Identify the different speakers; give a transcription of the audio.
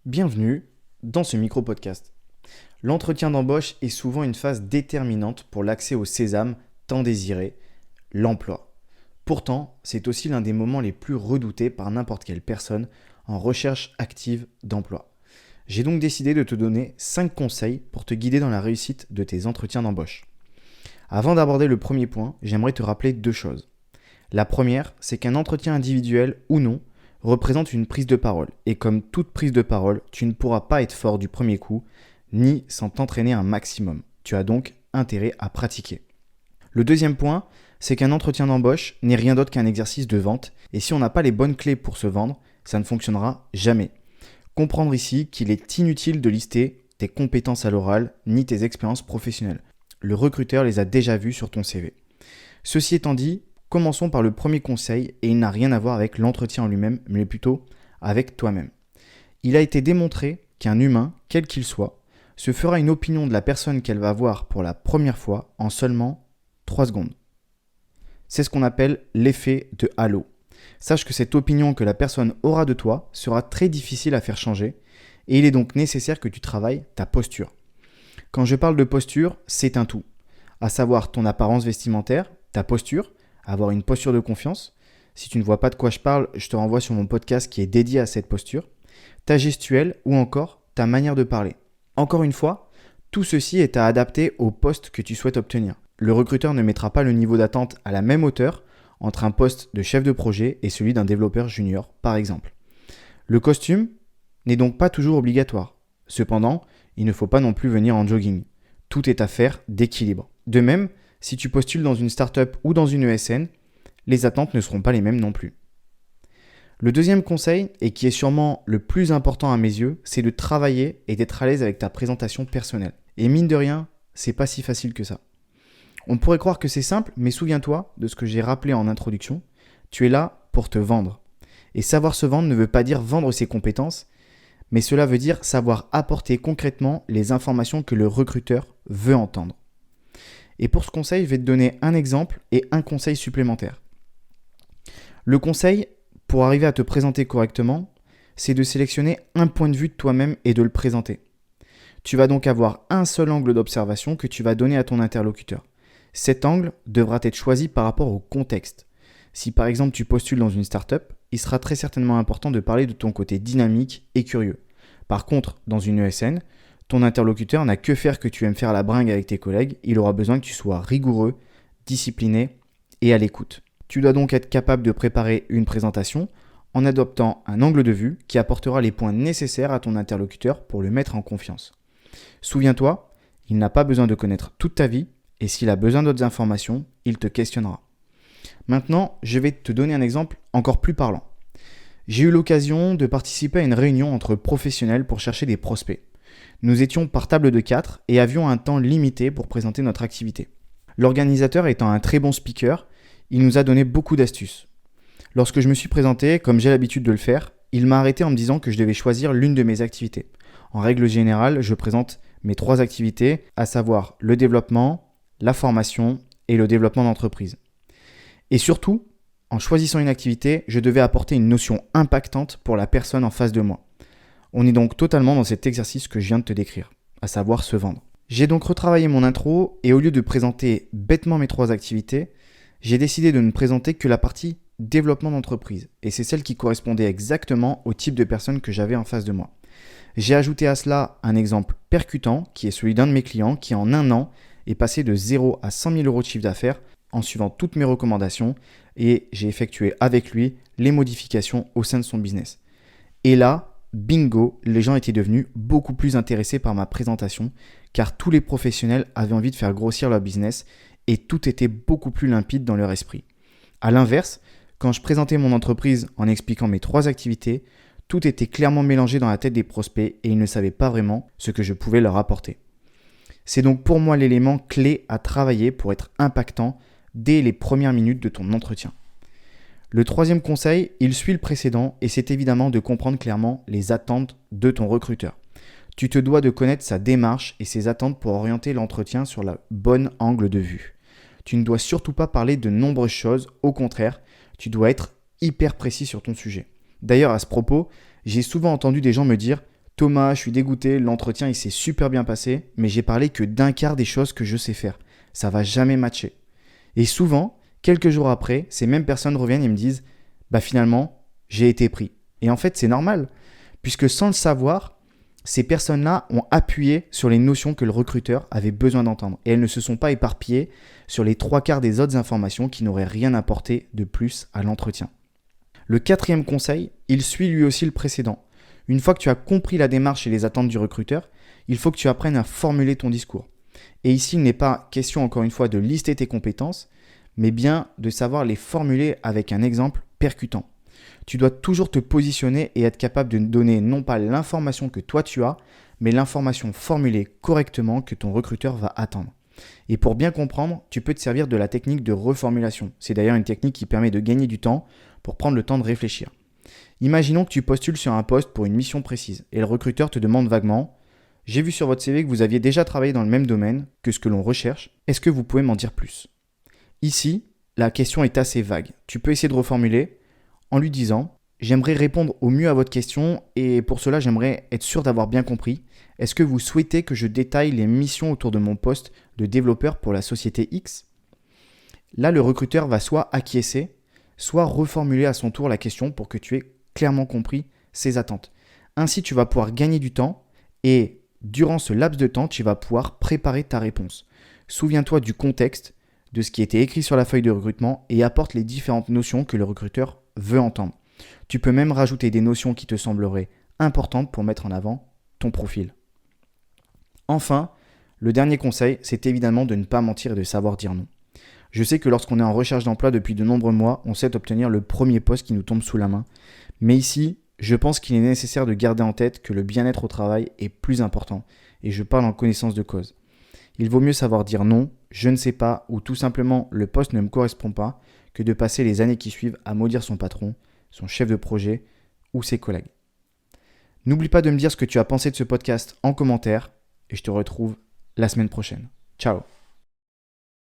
Speaker 1: Bienvenue dans ce micro-podcast. L'entretien d'embauche est souvent une phase déterminante pour l'accès au sésame tant désiré, l'emploi. Pourtant, c'est aussi l'un des moments les plus redoutés par n'importe quelle personne en recherche active d'emploi. J'ai donc décidé de te donner 5 conseils pour te guider dans la réussite de tes entretiens d'embauche. Avant d'aborder le premier point, j'aimerais te rappeler 2 choses. La première, c'est qu'un entretien individuel ou non représente une prise de parole. Et comme toute prise de parole, tu ne pourras pas être fort du premier coup, ni sans t'entraîner un maximum. Tu as donc intérêt à pratiquer. Le deuxième point, c'est qu'un entretien d'embauche n'est rien d'autre qu'un exercice de vente. Et si on n'a pas les bonnes clés pour se vendre, ça ne fonctionnera jamais. Comprendre ici qu'il est inutile de lister tes compétences à l'oral, ni tes expériences professionnelles. Le recruteur les a déjà vues sur ton CV. Ceci étant dit, commençons par le premier conseil et il n'a rien à voir avec l'entretien en lui-même, mais plutôt avec toi-même. Il a été démontré qu'un humain, quel qu'il soit, se fera une opinion de la personne qu'elle va voir pour la première fois en seulement 3 secondes. C'est ce qu'on appelle l'effet de halo. Sache que cette opinion que la personne aura de toi sera très difficile à faire changer et il est donc nécessaire que tu travailles ta posture. Quand je parle de posture, c'est un tout, à savoir ton apparence vestimentaire, ta posture, avoir une posture de confiance. Si tu ne vois pas de quoi je parle, je te renvoie sur mon podcast qui est dédié à cette posture, ta gestuelle ou encore ta manière de parler. Encore une fois, tout ceci est à adapter au poste que tu souhaites obtenir. Le recruteur ne mettra pas le niveau d'attente à la même hauteur entre un poste de chef de projet et celui d'un développeur junior, par exemple. Le costume n'est donc pas toujours obligatoire. Cependant, il ne faut pas non plus venir en jogging. Tout est affaire d'équilibre. De même, si tu postules dans une startup ou dans une ESN, les attentes ne seront pas les mêmes non plus. Le deuxième conseil, et qui est sûrement le plus important à mes yeux, c'est de travailler et d'être à l'aise avec ta présentation personnelle. Et mine de rien, c'est pas si facile que ça. On pourrait croire que c'est simple, mais souviens-toi de ce que j'ai rappelé en introduction, tu es là pour te vendre. Et savoir se vendre ne veut pas dire vendre ses compétences, mais cela veut dire savoir apporter concrètement les informations que le recruteur veut entendre. Et pour ce conseil, je vais te donner un exemple et un conseil supplémentaire. Le conseil, pour arriver à te présenter correctement, c'est de sélectionner un point de vue de toi-même et de le présenter. Tu vas donc avoir un seul angle d'observation que tu vas donner à ton interlocuteur. Cet angle devra être choisi par rapport au contexte. Si par exemple tu postules dans une startup, il sera très certainement important de parler de ton côté dynamique et curieux. Par contre, dans une ESN, ton interlocuteur n'a que faire que tu aimes faire la bringue avec tes collègues, il aura besoin que tu sois rigoureux, discipliné et à l'écoute. Tu dois donc être capable de préparer une présentation en adoptant un angle de vue qui apportera les points nécessaires à ton interlocuteur pour le mettre en confiance. Souviens-toi, il n'a pas besoin de connaître toute ta vie et s'il a besoin d'autres informations, il te questionnera. Maintenant, je vais te donner un exemple encore plus parlant. J'ai eu l'occasion de participer à une réunion entre professionnels pour chercher des prospects. Nous étions par table de 4 et avions un temps limité pour présenter notre activité. L'organisateur étant un très bon speaker, il nous a donné beaucoup d'astuces. Lorsque je me suis présenté, comme j'ai l'habitude de le faire, il m'a arrêté en me disant que je devais choisir l'une de mes activités. En règle générale, je présente mes 3 activités, à savoir le développement, la formation et le développement d'entreprise. Et surtout, en choisissant une activité, je devais apporter une notion impactante pour la personne en face de moi. On est donc totalement dans cet exercice que je viens de te décrire, à savoir se vendre. J'ai donc retravaillé mon intro et au lieu de présenter bêtement mes 3 activités, j'ai décidé de ne présenter que la partie développement d'entreprise. Et c'est celle qui correspondait exactement au type de personne que j'avais en face de moi. J'ai ajouté à cela un exemple percutant qui est celui d'un de mes clients qui en un an est passé de 0 à 100 000 euros de chiffre d'affaires en suivant toutes mes recommandations et j'ai effectué avec lui les modifications au sein de son business. Et là, bingo, les gens étaient devenus beaucoup plus intéressés par ma présentation car tous les professionnels avaient envie de faire grossir leur business et tout était beaucoup plus limpide dans leur esprit. A l'inverse, quand je présentais mon entreprise en expliquant mes 3 activités, tout était clairement mélangé dans la tête des prospects et ils ne savaient pas vraiment ce que je pouvais leur apporter. C'est donc pour moi l'élément clé à travailler pour être impactant dès les premières minutes de ton entretien. Le 3e conseil, il suit le précédent et c'est évidemment de comprendre clairement les attentes de ton recruteur. Tu te dois de connaître sa démarche et ses attentes pour orienter l'entretien sur le bon angle de vue. Tu ne dois surtout pas parler de nombreuses choses, au contraire, tu dois être hyper précis sur ton sujet. D'ailleurs, à ce propos, j'ai souvent entendu des gens me dire Thomas, je suis dégoûté, l'entretien il s'est super bien passé, mais j'ai parlé que d'un quart des choses que je sais faire. Ça va jamais matcher. Et souvent, quelques jours après, ces mêmes personnes reviennent et me disent « finalement, j'ai été pris ». Et en fait, c'est normal, puisque sans le savoir, ces personnes-là ont appuyé sur les notions que le recruteur avait besoin d'entendre. Et elles ne se sont pas éparpillées sur les 3/4 des autres informations qui n'auraient rien apporté de plus à l'entretien. Le 4e conseil, il suit lui aussi le précédent. Une fois que tu as compris la démarche et les attentes du recruteur, il faut que tu apprennes à formuler ton discours. Et ici, il n'est pas question encore une fois de lister tes compétences, mais bien de savoir les formuler avec un exemple percutant. Tu dois toujours te positionner et être capable de donner non pas l'information que toi tu as, mais l'information formulée correctement que ton recruteur va attendre. Et pour bien comprendre, tu peux te servir de la technique de reformulation. C'est d'ailleurs une technique qui permet de gagner du temps pour prendre le temps de réfléchir. Imaginons que tu postules sur un poste pour une mission précise et le recruteur te demande vaguement « J'ai vu sur votre CV que vous aviez déjà travaillé dans le même domaine que ce que l'on recherche. Est-ce que vous pouvez m'en dire plus ?» Ici, la question est assez vague. Tu peux essayer de reformuler en lui disant « J'aimerais répondre au mieux à votre question et pour cela, j'aimerais être sûr d'avoir bien compris. Est-ce que vous souhaitez que je détaille les missions autour de mon poste de développeur pour la société X ?» Là, le recruteur va soit acquiescer, soit reformuler à son tour la question pour que tu aies clairement compris ses attentes. Ainsi, tu vas pouvoir gagner du temps et durant ce laps de temps, tu vas pouvoir préparer ta réponse. Souviens-toi du contexte, de ce qui était écrit sur la feuille de recrutement et apporte les différentes notions que le recruteur veut entendre. Tu peux même rajouter des notions qui te sembleraient importantes pour mettre en avant ton profil. Enfin, le dernier conseil, c'est évidemment de ne pas mentir et de savoir dire non. Je sais que lorsqu'on est en recherche d'emploi depuis de nombreux mois, on sait obtenir le premier poste qui nous tombe sous la main. Mais ici, je pense qu'il est nécessaire de garder en tête que le bien-être au travail est plus important. Et je parle en connaissance de cause. Il vaut mieux savoir dire non, je ne sais pas, ou tout simplement le poste ne me correspond pas, que de passer les années qui suivent à maudire son patron, son chef de projet ou ses collègues. N'oublie pas de me dire ce que tu as pensé de ce podcast en commentaire et je te retrouve la semaine prochaine. Ciao.